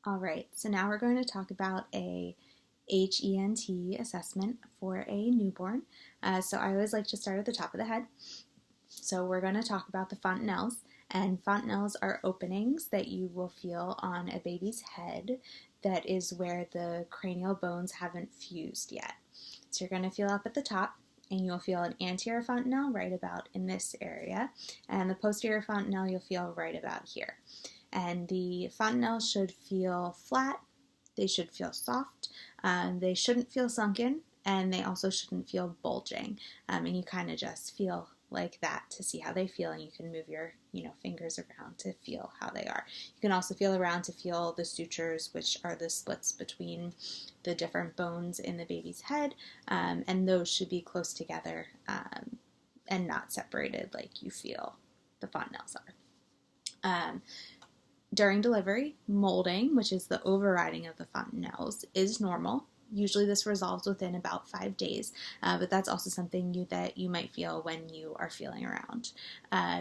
All right, so now we're going to talk about a HENT assessment for a newborn. So I always like to start at the top of the head. So we're going to talk about the fontanelles, and fontanelles are openings that you will feel on a baby's head that is where the cranial bones haven't fused yet. So you're going to feel up at the top, and you'll feel an anterior fontanelle right about in this area, and the posterior fontanelle you'll feel right about here. And the fontanelles should feel flat, they should feel soft, they shouldn't feel sunken, and they also shouldn't feel bulging. And you kind of just feel like that to see how they feel, and you can move your fingers around to feel how they are. You can also feel around to feel the sutures, which are the splits between the different bones in the baby's head, and those should be close together and not separated like you feel the fontanelles are. During delivery, molding, which is the overriding of the fontanelles, is normal. Usually this resolves within about 5 days, but that's also something that you might feel when you are feeling around.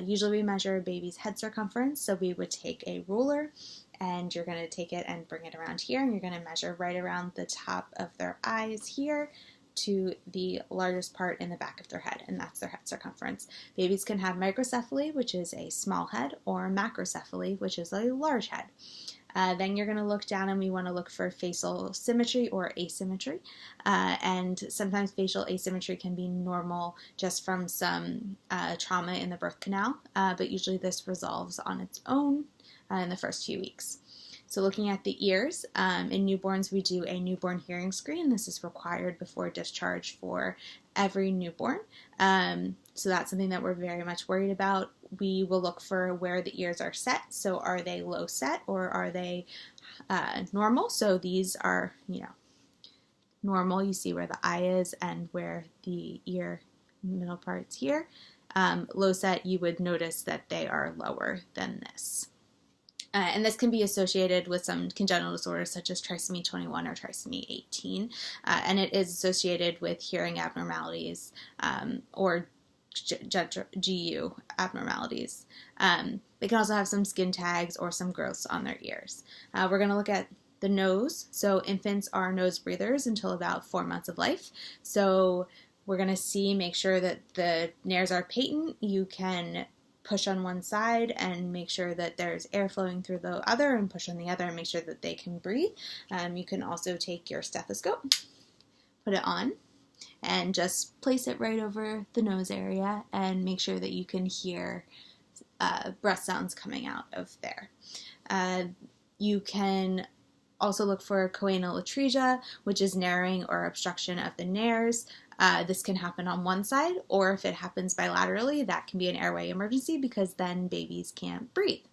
Usually we measure a baby's head circumference, so we would take a ruler and you're going to take it and bring it around here, and you're going to measure right around the top of their eyes here to the largest part in the back of their head, and that's their head circumference. Babies can have microcephaly, which is a small head, or macrocephaly, which is a large head. Then you're going to look down, and we want to look for facial symmetry or asymmetry. And sometimes facial asymmetry can be normal just from some trauma in the birth canal, but usually this resolves on its own in the first few weeks. So looking at the ears, in newborns we do a newborn hearing screen. This is required before discharge for every newborn. So that's something that we're very much worried about. We will look for where the ears are set. So are they low set or are they normal? So these are, normal. You see where the eye is and where the ear middle part's here. Low set, you would notice that they are lower than this. And this can be associated with some congenital disorders such as trisomy 21 or trisomy 18, and it is associated with hearing abnormalities or GU abnormalities. They can also have some skin tags or some growths on their ears. We're going to look at the nose. So infants are nose breathers until about 4 months of life. So we're going to make sure that the nares are patent. You can push on one side and make sure that there's air flowing through the other, and push on the other and make sure that they can breathe. You can also take your stethoscope, put it on, and just place it right over the nose area and make sure that you can hear breath sounds coming out of there. You can also look for choanal atresia, which is narrowing or obstruction of the nares. This can happen on one side, or if it happens bilaterally, that can be an airway emergency because then babies can't breathe.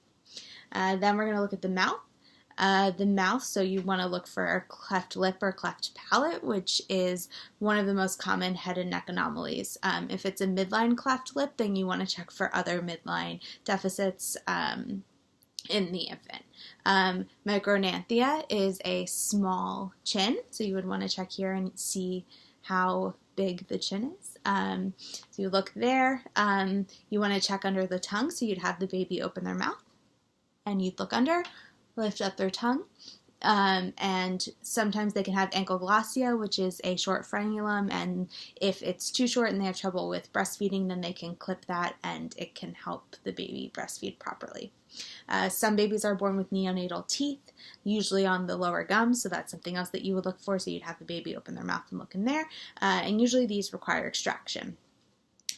Then we're going to look at the mouth. So you want to look for a cleft lip or cleft palate, which is one of the most common head and neck anomalies. If it's a midline cleft lip, then you want to check for other midline deficits in the infant. Micronanthia is a small chin, so you would want to check here and see how big the chin is. So you look there. You want to check under the tongue, so you'd have the baby open their mouth, and you'd look under, lift up their tongue. And sometimes they can have ankylossia, which is a short frenulum, and if it's too short and they have trouble with breastfeeding, then they can clip that and it can help the baby breastfeed properly. Some babies are born with neonatal teeth, usually on the lower gums, so that's something else that you would look for, so you'd have the baby open their mouth and look in there, and usually these require extraction.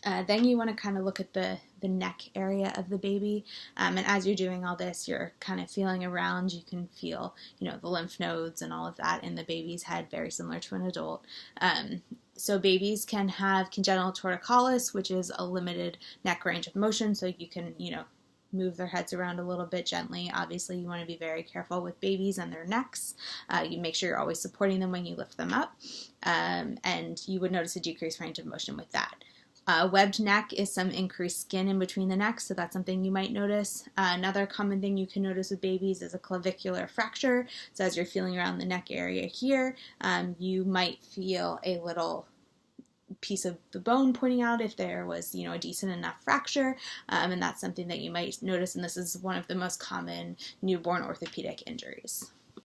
Then you want to kind of look at the neck area of the baby, and as you're doing all this, you're kind of feeling around. You can feel, the lymph nodes and all of that in the baby's head, very similar to an adult. So babies can have congenital torticollis, which is a limited neck range of motion, so you can, move their heads around a little bit gently. Obviously, you want to be very careful with babies and their necks. You make sure you're always supporting them when you lift them up, and you would notice a decreased range of motion with that. Webbed neck is some increased skin in between the necks, so that's something you might notice. Another common thing you can notice with babies is a clavicular fracture. So as you're feeling around the neck area here, you might feel a little piece of the bone pointing out if there was, a decent enough fracture, and that's something that you might notice, and this is one of the most common newborn orthopedic injuries.